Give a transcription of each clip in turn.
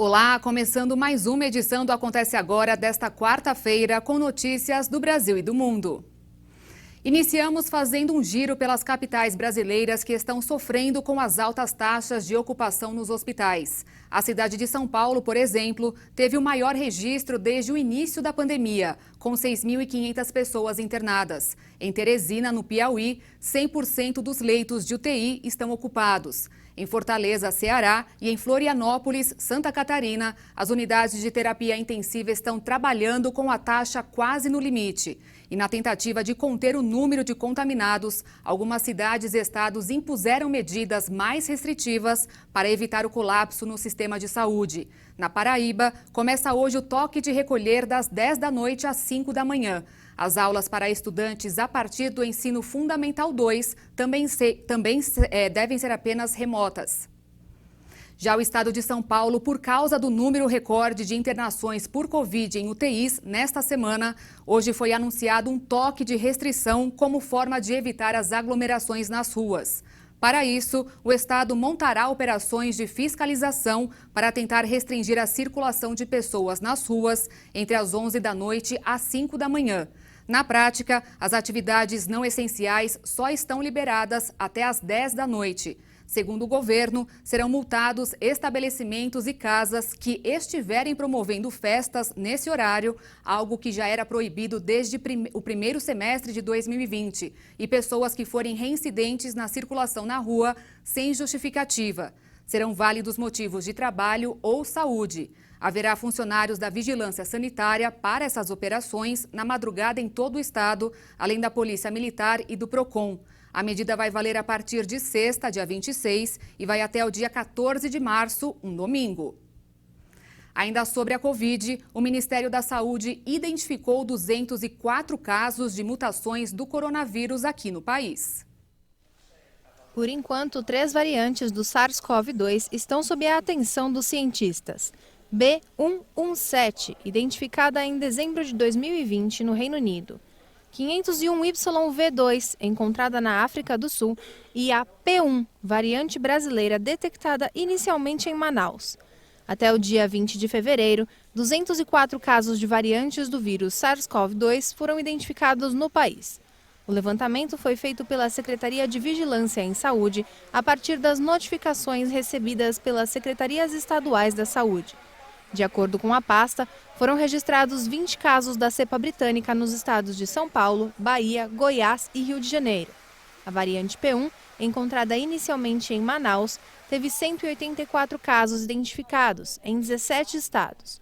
Olá, começando mais uma edição do Acontece Agora desta quarta-feira com notícias do Brasil e do mundo. Iniciamos fazendo um giro pelas capitais brasileiras que estão sofrendo com as altas taxas de ocupação nos hospitais. A cidade de São Paulo, por exemplo, teve o maior registro desde o início da pandemia, com 6.500 pessoas internadas. Em Teresina, no Piauí, 100% dos leitos de UTI estão ocupados. Em Fortaleza, Ceará, e em Florianópolis, Santa Catarina, as unidades de terapia intensiva estão trabalhando com a taxa quase no limite. E na tentativa de conter o número de contaminados, algumas cidades e estados impuseram medidas mais restritivas para evitar o colapso no sistema de saúde. Na Paraíba, começa hoje o toque de recolher das 10 da noite às 5 da manhã. As aulas para estudantes a partir do ensino fundamental 2 também devem ser apenas remotas. Já o estado de São Paulo, por causa do número recorde de internações por Covid em UTIs nesta semana, hoje foi anunciado um toque de restrição como forma de evitar as aglomerações nas ruas. Para isso, o estado montará operações de fiscalização para tentar restringir a circulação de pessoas nas ruas entre as 11 da noite às 5 da manhã. Na prática, as atividades não essenciais só estão liberadas até às 10 da noite. Segundo o governo, serão multados estabelecimentos e casas que estiverem promovendo festas nesse horário, algo que já era proibido desde o primeiro semestre de 2020, e pessoas que forem reincidentes na circulação na rua sem justificativa. Serão válidos motivos de trabalho ou saúde. Haverá funcionários da Vigilância Sanitária para essas operações na madrugada em todo o estado, além da Polícia Militar e do PROCON. A medida vai valer a partir de sexta, dia 26, e vai até o dia 14 de março, um domingo. Ainda sobre a Covid, o Ministério da Saúde identificou 204 casos de mutações do coronavírus aqui no país. Por enquanto, 3 variantes do SARS-CoV-2 estão sob a atenção dos cientistas. B117, identificada em dezembro de 2020 no Reino Unido. 501YV2, encontrada na África do Sul. E a P1, variante brasileira detectada inicialmente em Manaus. Até o dia 20 de fevereiro, 204 casos de variantes do vírus SARS-CoV-2 foram identificados no país. O levantamento foi feito pela Secretaria de Vigilância em Saúde a partir das notificações recebidas pelas Secretarias Estaduais da Saúde. De acordo com a pasta, foram registrados 20 casos da cepa britânica nos estados de São Paulo, Bahia, Goiás e Rio de Janeiro. A variante P1, encontrada inicialmente em Manaus, teve 184 casos identificados em 17 estados.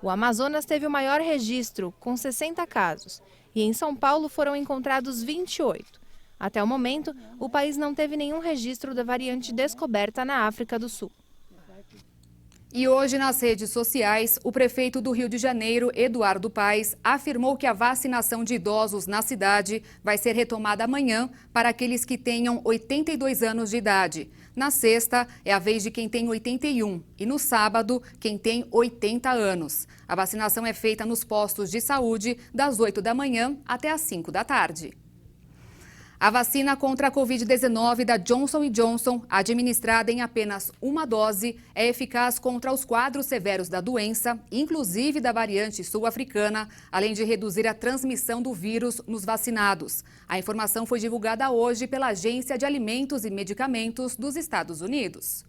O Amazonas teve o maior registro, com 60 casos, e em São Paulo foram encontrados 28. Até o momento, o país não teve nenhum registro da variante descoberta na África do Sul. E hoje, nas redes sociais, o prefeito do Rio de Janeiro, Eduardo Paes, afirmou que a vacinação de idosos na cidade vai ser retomada amanhã para aqueles que tenham 82 anos de idade. Na sexta, é a vez de quem tem 81 e no sábado, quem tem 80 anos. A vacinação é feita nos postos de saúde das 8 da manhã até às 5 da tarde. A vacina contra a Covid-19 da Johnson & Johnson, administrada em apenas uma dose, é eficaz contra os quadros severos da doença, inclusive da variante sul-africana, além de reduzir a transmissão do vírus nos vacinados. A informação foi divulgada hoje pela Agência de Alimentos e Medicamentos dos Estados Unidos.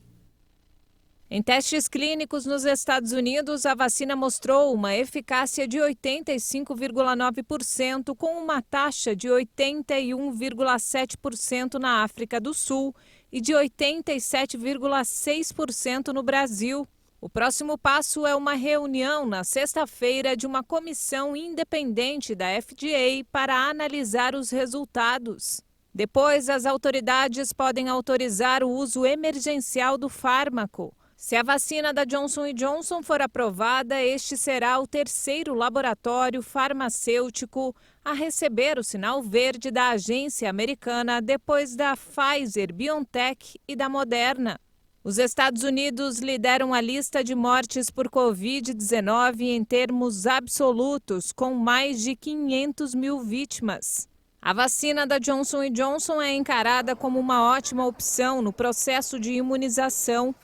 Em testes clínicos nos Estados Unidos, a vacina mostrou uma eficácia de 85,9%, com uma taxa de 81,7% na África do Sul e de 87,6% no Brasil. O próximo passo é uma reunião na sexta-feira de uma comissão independente da FDA para analisar os resultados. Depois, as autoridades podem autorizar o uso emergencial do fármaco. Se a vacina da Johnson & Johnson for aprovada, este será o terceiro laboratório farmacêutico a receber o sinal verde da agência americana depois da Pfizer, BioNTech e da Moderna. Os Estados Unidos lideram a lista de mortes por Covid-19 em termos absolutos, com mais de 500 mil vítimas. A vacina da Johnson & Johnson é encarada como uma ótima opção no processo de imunização.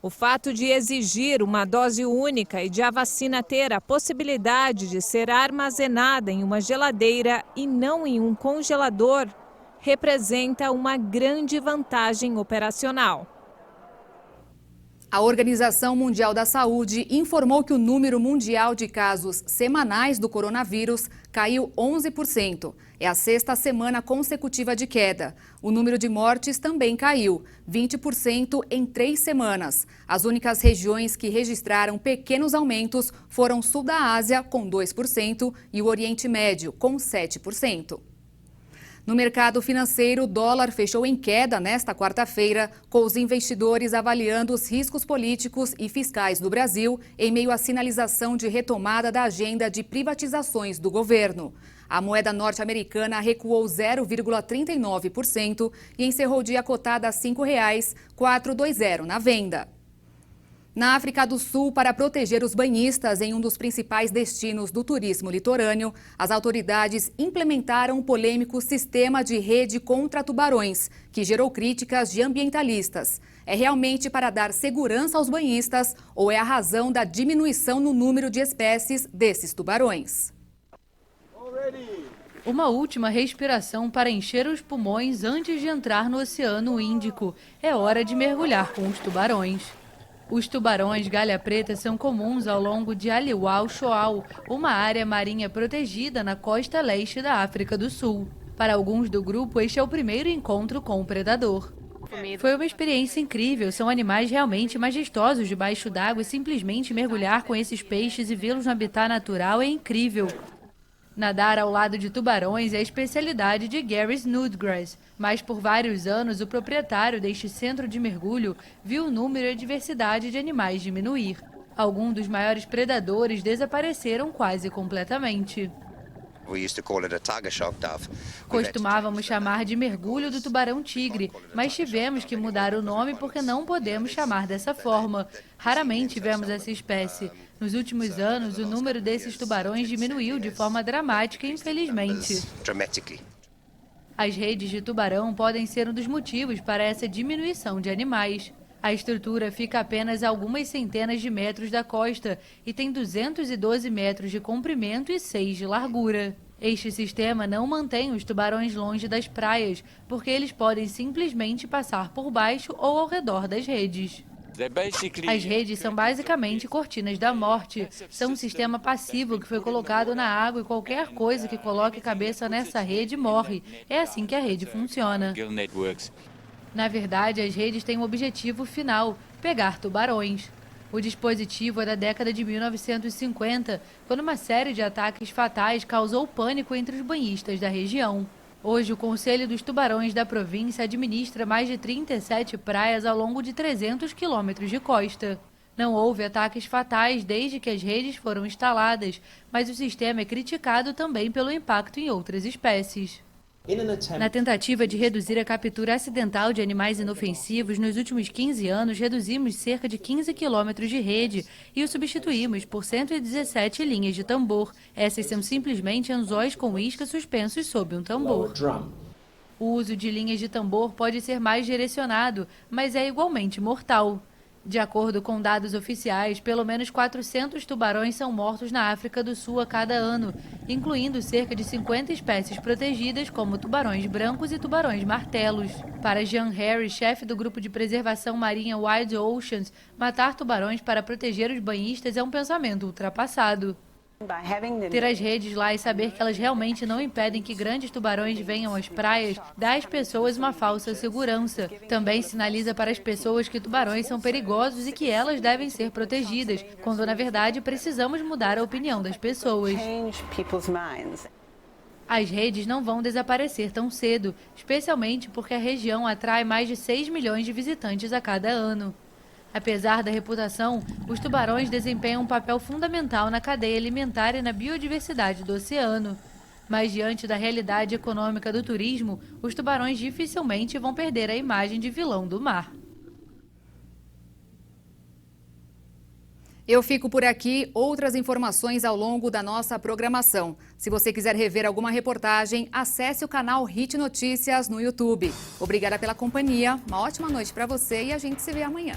O fato de exigir uma dose única e de a vacina ter a possibilidade de ser armazenada em uma geladeira e não em um congelador representa uma grande vantagem operacional. A Organização Mundial da Saúde informou que o número mundial de casos semanais do coronavírus caiu 11%. É a sexta semana consecutiva de queda. O número de mortes também caiu, 20% em 3 semanas. As únicas regiões que registraram pequenos aumentos foram o Sul da Ásia, com 2%, e o Oriente Médio, com 7%. No mercado financeiro, o dólar fechou em queda nesta quarta-feira, com os investidores avaliando os riscos políticos e fiscais do Brasil em meio à sinalização de retomada da agenda de privatizações do governo. A moeda norte-americana recuou 0,39% e encerrou o dia cotada a R$ 5,420 na venda. Na África do Sul, para proteger os banhistas em um dos principais destinos do turismo litorâneo, as autoridades implementaram um polêmico sistema de rede contra tubarões, que gerou críticas de ambientalistas. É realmente para dar segurança aos banhistas ou é a razão da diminuição no número de espécies desses tubarões? Uma última respiração para encher os pulmões antes de entrar no Oceano Índico. É hora de mergulhar com os tubarões. Os tubarões galha preta são comuns ao longo de Aliwal Shoal, uma área marinha protegida na costa leste da África do Sul. Para alguns do grupo, este é o primeiro encontro com o predador. Foi uma experiência incrível, são animais realmente majestosos debaixo d'água e simplesmente mergulhar com esses peixes e vê-los no habitat natural é incrível. Nadar ao lado de tubarões é a especialidade de Gary Snodgrass, mas por vários anos o proprietário deste centro de mergulho viu o número e a diversidade de animais diminuir. Alguns dos maiores predadores desapareceram quase completamente. Costumávamos chamar de mergulho do tubarão-tigre, mas tivemos que mudar o nome porque não podemos chamar dessa forma. Raramente vemos essa espécie. Nos últimos anos, o número desses tubarões diminuiu de forma dramática, infelizmente. As redes de tubarão podem ser um dos motivos para essa diminuição de animais. A estrutura fica apenas a algumas centenas de metros da costa e tem 212 metros de comprimento e 6 de largura. Este sistema não mantém os tubarões longe das praias, porque eles podem simplesmente passar por baixo ou ao redor das redes. As redes são basicamente cortinas da morte. São um sistema passivo que foi colocado na água e qualquer coisa que coloque a cabeça nessa rede morre. É assim que a rede funciona. Na verdade, as redes têm um objetivo final: pegar tubarões. O dispositivo é da década de 1950, quando uma série de ataques fatais causou pânico entre os banhistas da região. Hoje, o Conselho dos Tubarões da província administra mais de 37 praias ao longo de 300 quilômetros de costa. Não houve ataques fatais desde que as redes foram instaladas, mas o sistema é criticado também pelo impacto em outras espécies. Na tentativa de reduzir a captura acidental de animais inofensivos, nos últimos 15 anos reduzimos cerca de 15 quilômetros de rede e o substituímos por 117 linhas de tambor. Essas são simplesmente anzóis com isca suspensos sob um tambor. O uso de linhas de tambor pode ser mais direcionado, mas é igualmente mortal. De acordo com dados oficiais, pelo menos 400 tubarões são mortos na África do Sul a cada ano, incluindo cerca de 50 espécies protegidas, como tubarões brancos e tubarões martelos. Para Jean Harry, chefe do grupo de preservação marinha Wild Oceans, matar tubarões para proteger os banhistas é um pensamento ultrapassado. Ter as redes lá e saber que elas realmente não impedem que grandes tubarões venham às praias dá às pessoas uma falsa segurança. Também sinaliza para as pessoas que tubarões são perigosos e que elas devem ser protegidas, quando na verdade precisamos mudar a opinião das pessoas. As redes não vão desaparecer tão cedo, especialmente porque a região atrai mais de 6 milhões de visitantes a cada ano. Apesar da reputação, os tubarões desempenham um papel fundamental na cadeia alimentar e na biodiversidade do oceano. Mas diante da realidade econômica do turismo, os tubarões dificilmente vão perder a imagem de vilão do mar. Eu fico por aqui. Outras informações ao longo da nossa programação. Se você quiser rever alguma reportagem, acesse o canal Hit Notícias no YouTube. Obrigada pela companhia, uma ótima noite para você e a gente se vê amanhã.